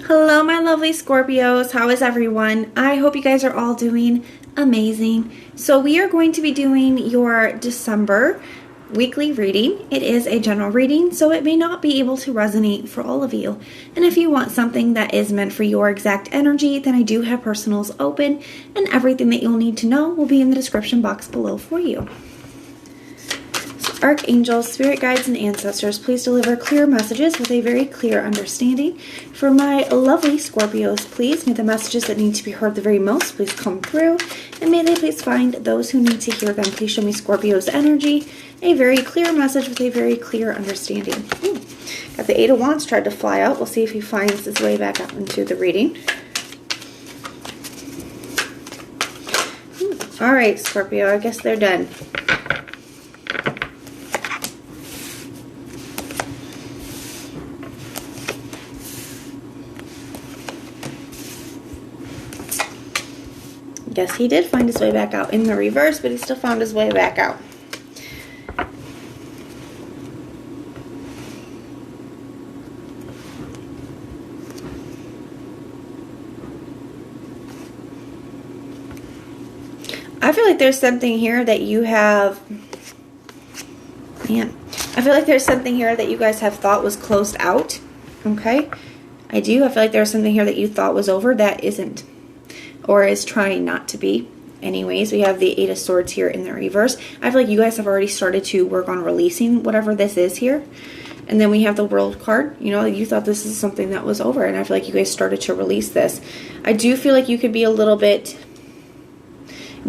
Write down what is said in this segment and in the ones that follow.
Hello, my lovely Scorpios. How is everyone? I hope you guys are all doing amazing. So we are going to be doing your December weekly reading. It is a general reading, so it may not be able to resonate for all of you. And if you want something that is meant for your exact energy, then I do have personals open, and everything that you'll need to know will be in the description box below for you. Archangels, spirit guides, and ancestors, please deliver clear messages with a very clear understanding. For my lovely Scorpios, please, may the messages that need to be heard the very most please come through, and may they please find those who need to hear them. Please show me Scorpio's energy, a very clear message with a very clear understanding. Got the Eight of Wands, tried to fly out. We'll see if he finds his way back up into the reading. All right, Scorpio, I guess they're done. Guess he did find his way back out in the reverse, but he still found his way back out. I feel like there's something here that you have, I feel like there's something here that you guys have thought was closed out, okay? I feel like there's something here that you thought was over that isn't, or is trying not to be. Anyways, we have the Eight of Swords here in the reverse. I feel like you guys have already started to work on releasing whatever this is here. And then we have the World card. You know, you thought this is something that was over, and I feel like you guys started to release this. I do feel like you could be a little bit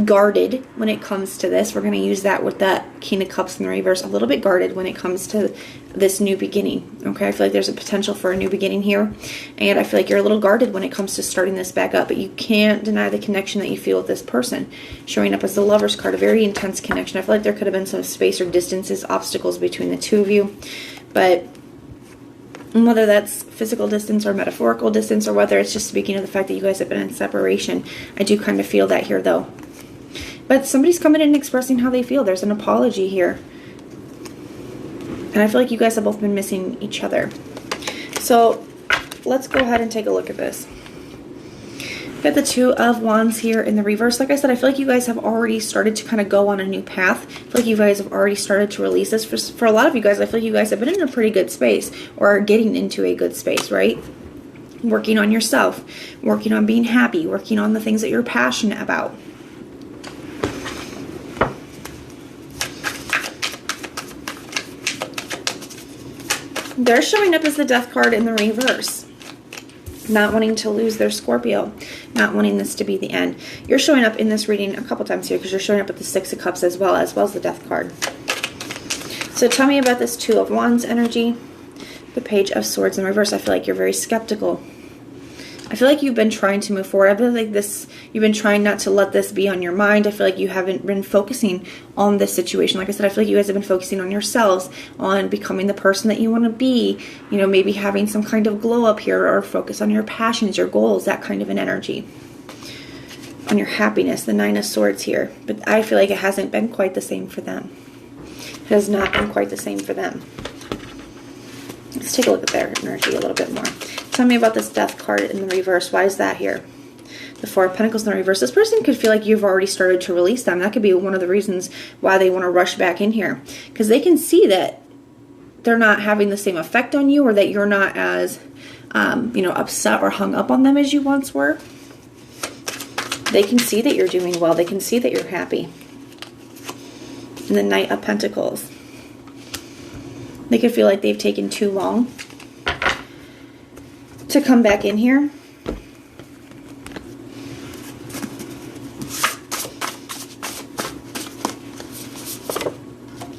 guarded when it comes to this. We're going to use that with that King of Cups in the reverse. A little bit guarded when it comes to this new beginning. Okay, I feel like there's a potential for a new beginning here. And I feel like you're a little guarded when it comes to starting this back up. But you can't deny the connection that you feel with this person. Showing up as the Lover's card, a very intense connection. I feel like there could have been some space or distances, obstacles between the two of you. But whether that's physical distance or metaphorical distance, or whether it's just speaking of the fact that you guys have been in separation, I do kind of feel that here though. But somebody's coming in and expressing how they feel. There's an apology here. And I feel like you guys have both been missing each other. So let's go ahead and take a look at this. We've got the Two of Wands here in the reverse. Like I said, I feel like you guys have already started to kind of go on a new path. I feel like you guys have already started to release this. For a lot of you guys, I feel like you guys have been in a pretty good space, or are getting into a good space, right? Working on yourself, working on being happy, working on the things that you're passionate about. They're showing up as the Death card in the reverse. Not wanting to lose their Scorpio. Not wanting this to be the end. You're showing up in this reading a couple times here because you're showing up with the Six of Cups as well as the Death card. So tell me about this Two of Wands energy. The Page of Swords in reverse. I feel like you're very skeptical. I feel like you've been trying to move forward. I feel like you've been trying not to let this be on your mind. I feel like you haven't been focusing on this situation. Like I said, I feel like you guys have been focusing on yourselves, on becoming the person that you want to be. You know, maybe having some kind of glow up here, or focus on your passions, your goals, that kind of an energy. On your happiness, the Nine of Swords here. But I feel like it hasn't been quite the same for them. It has not been quite the same for them. Let's take a look at their energy a little bit more. Tell me about this Death card in the reverse. Why is that here? The Four of Pentacles in the reverse. This person could feel like you've already started to release them. That could be one of the reasons why they want to rush back in here. Because they can see that they're not having the same effect on you, or that you're not as, upset or hung up on them as you once were. They can see that you're doing well. They can see that you're happy. And the Knight of Pentacles. They could feel like they've taken too long to come back in here.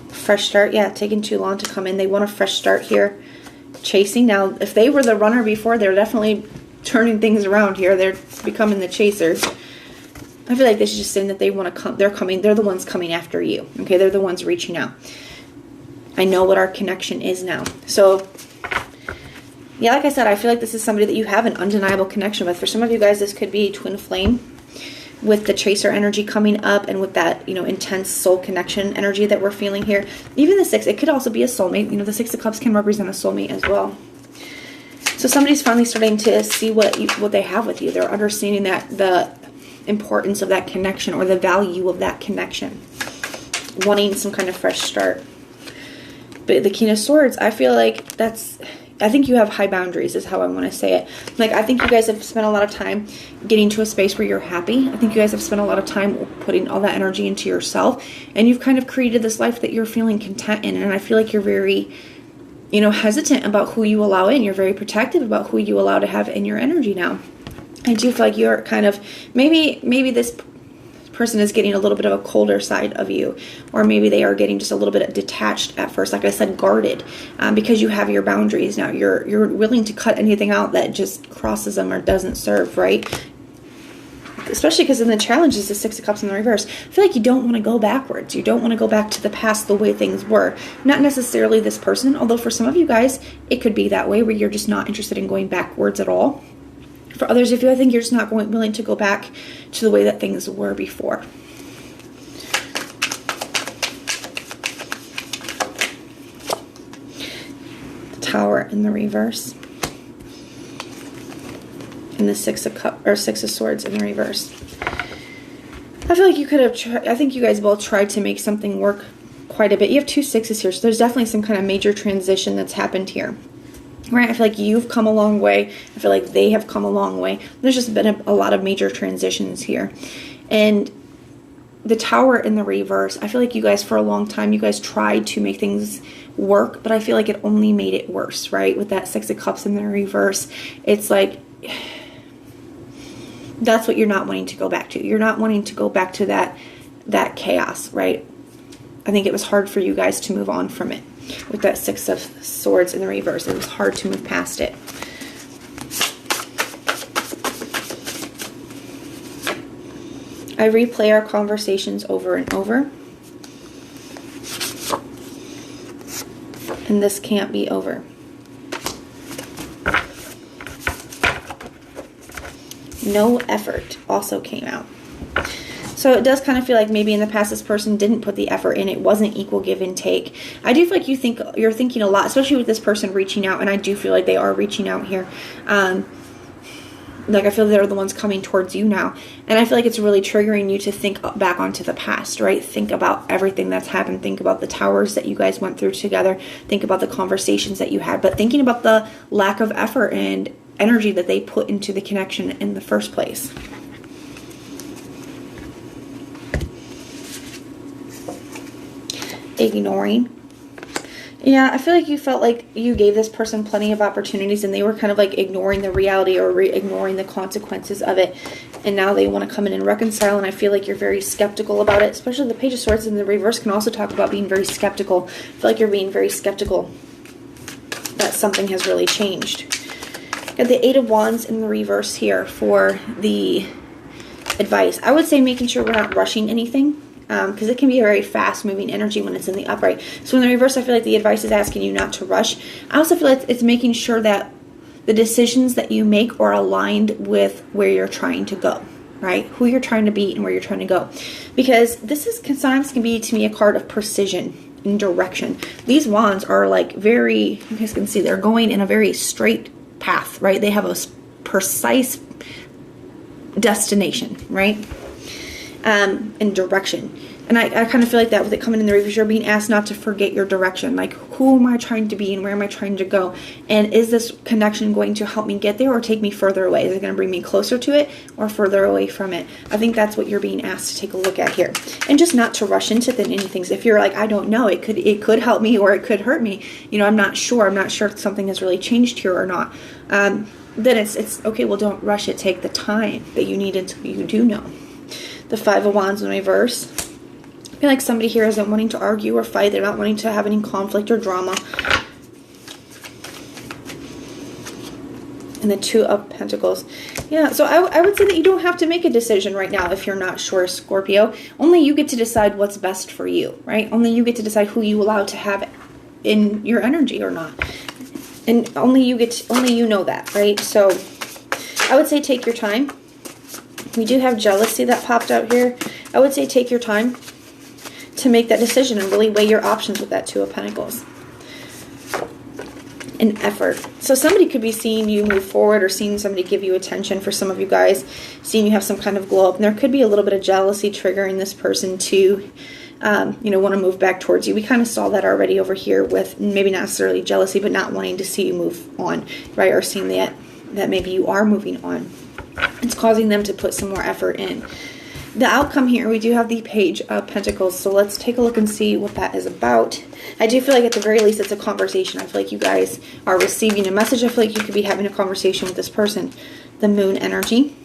Fresh start. Yeah, taking too long to come in. They want a fresh start here. Chasing. Now, if they were the runner before, they're definitely turning things around here. They're becoming the chasers. I feel like this is just saying that they want to come. They're the ones coming after you. Okay, they're the ones reaching out. I know what our connection is now. So yeah, like I said, I feel like this is somebody that you have an undeniable connection with. For some of you guys, this could be a twin flame. with the chaser energy coming up and with that, intense soul connection energy that we're feeling here. Even the 6, it could also be a soulmate. The 6 of Cups can represent a soulmate as well. So So somebody's finally starting to see what they have with you. They're understanding that the importance of that connection or the value of that connection. Wanting some kind of fresh start. But the King of Swords, I feel like I think you have high boundaries is how I want to say it. Like, I think you guys have spent a lot of time getting to a space where you're happy. I think you guys have spent a lot of time putting all that energy into yourself. And you've kind of created this life that you're feeling content in. And I feel like you're very, you know, hesitant about who you allow in. You're very protective about who you allow to have in your energy now. I do feel like you're kind of, maybe this person is getting a little bit of a colder side of you, or maybe they are getting just a little bit detached at first, like I said, guarded, because you have your boundaries now. You're willing to cut anything out that just crosses them or doesn't serve, right? Especially because in the challenge is the Six of Cups in the reverse. I feel like you don't want to go backwards. You don't want to go back to the past the way things were. Not necessarily this person, although for some of you guys it could be that way, where you're just not interested in going backwards at all. For others of you, I think you're just not willing to go back to the way that things were before. The Tower in the reverse. And the Six of Swords in the reverse. I feel like you could have I think you guys both tried to make something work quite a bit. You have 2 sixes here, so there's definitely some kind of major transition that's happened here. Right, I feel like you've come a long way. I feel like they have come a long way. There's just been a lot of major transitions here. And the Tower in the reverse, I feel like you guys, for a long time, you guys tried to make things work, but I feel like it only made it worse, right? With that Six of Cups in the reverse, it's like, that's what you're not wanting to go back to. You're not wanting to go back to that chaos, right? I think it was hard for you guys to move on from it. With that Six of Swords in the reverse, it was hard to move past it. I replay our conversations over and over. And this can't be over. No effort also came out. So it does kind of feel like maybe in the past this person didn't put the effort in. It wasn't equal give and take. I do feel like you're thinking a lot, especially with this person reaching out, and I do feel like they are reaching out here. Like I feel they're the ones coming towards you now. And I feel like it's really triggering you to think back onto the past, right? Think about everything that's happened. Think about the towers that you guys went through together. Think about the conversations that you had. But thinking about the lack of effort and energy that they put into the connection in the first place. Ignoring. Yeah, I feel like you felt like you gave this person plenty of opportunities and they were kind of like ignoring the reality or ignoring the consequences of it. And now they want to come in and reconcile, and I feel like you're very skeptical about it. Especially the Page of Swords in the reverse can also talk about being very skeptical. I feel like you're being very skeptical that something has really changed. Got the Eight of Wands in the reverse here for the advice. I would say making sure we're not rushing anything. Because it can be a very fast-moving energy when it's in the upright. So in the reverse, I feel like the advice is asking you not to rush. I also feel like it's making sure that the decisions that you make are aligned with where you're trying to go, right? Who you're trying to be and where you're trying to go. Because this is sometimes can be, to me, a card of precision and direction. These wands are like very, you guys can see, they're going in a very straight path, right? They have a precise destination, right? And direction. And I kind of feel like that with it coming in the reverse, you're being asked not to forget your direction. Like, who am I trying to be and where am I trying to go? And is this connection going to help me get there or take me further away? Is it going to bring me closer to it or further away from it? I think that's what you're being asked to take a look at here. And just not to rush into anything. If you're like, I don't know, it could help me or it could hurt me. You know, I'm not sure if something has really changed here or not. Then it's okay, well, don't rush it. Take the time that you need until you do know. The Five of Wands in reverse. I feel like somebody here isn't wanting to argue or fight. They're not wanting to have any conflict or drama. And the Two of Pentacles. Yeah, so I would say that you don't have to make a decision right now if you're not sure, Scorpio. Only you get to decide what's best for you, right? Only you get to decide who you allow to have in your energy or not. And only you know that, right? So I would say take your time. We do have jealousy that popped out here. I would say take your time to make that decision and really weigh your options with that Two of Pentacles. an effort. So somebody could be seeing you move forward or seeing somebody give you attention. For some of you guys, seeing you have some kind of glow up. And there could be a little bit of jealousy triggering this person to, want to move back towards you. We kind of saw that already over here with maybe not necessarily jealousy, but not wanting to see you move on, right? Or seeing that maybe you are moving on. It's causing them to put some more effort in. The outcome here, we do have the Page of Pentacles. So let's take a look and see what that is about. I do feel like at the very least it's a conversation. I feel like you guys are receiving a message. I feel like you could be having a conversation with this person. The Moon energy.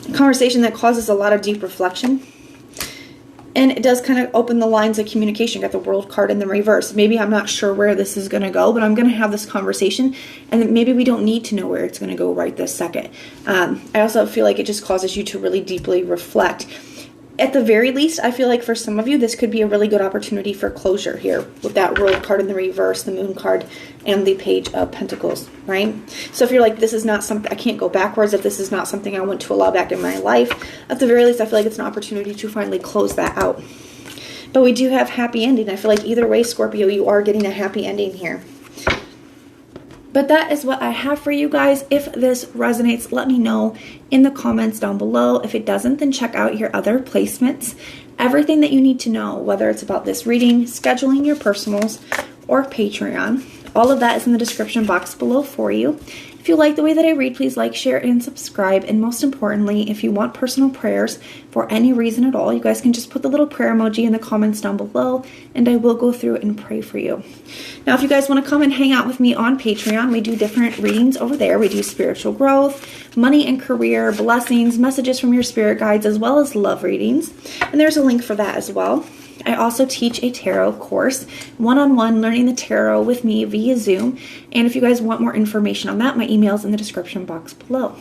A conversation that causes a lot of deep reflection. And it does kind of open the lines of communication. Got the World card in the reverse. Maybe I'm not sure where this is going to go, but I'm going to have this conversation. And then maybe we don't need to know where it's going to go right this second. I also feel like it just causes you to really deeply reflect. At the very least, I feel like for some of you, this could be a really good opportunity for closure here with that World card in the reverse, the Moon card, and the Page of Pentacles, right? So if you're like, this is not something, I can't go backwards, if this is not something I want to allow back in my life, at the very least, I feel like it's an opportunity to finally close that out. But we do have happy ending. I feel like either way, Scorpio, you are getting a happy ending here. But that is what I have for you guys. If this resonates, let me know in the comments down below. If it doesn't, then check out your other placements. Everything that you need to know, whether it's about this reading, scheduling your personals, or Patreon, all of that is in the description box below for you. If you like the way that I read, please like, share, and subscribe. And most importantly, if you want personal prayers for any reason at all, you guys can just put the little prayer emoji in the comments down below, and I will go through and pray for you. Now, if you guys want to come and hang out with me on Patreon, we do different readings over there. We do spiritual growth, money and career, blessings, messages from your spirit guides, as well as love readings. And there's a link for that as well. I also teach a tarot course, one-on-one learning the tarot with me via Zoom. And if you guys want more information on that, my email is in the description box below.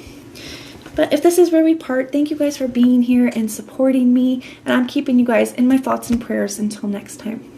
But if this is where we part, thank you guys for being here and supporting me. And I'm keeping you guys in my thoughts and prayers until next time.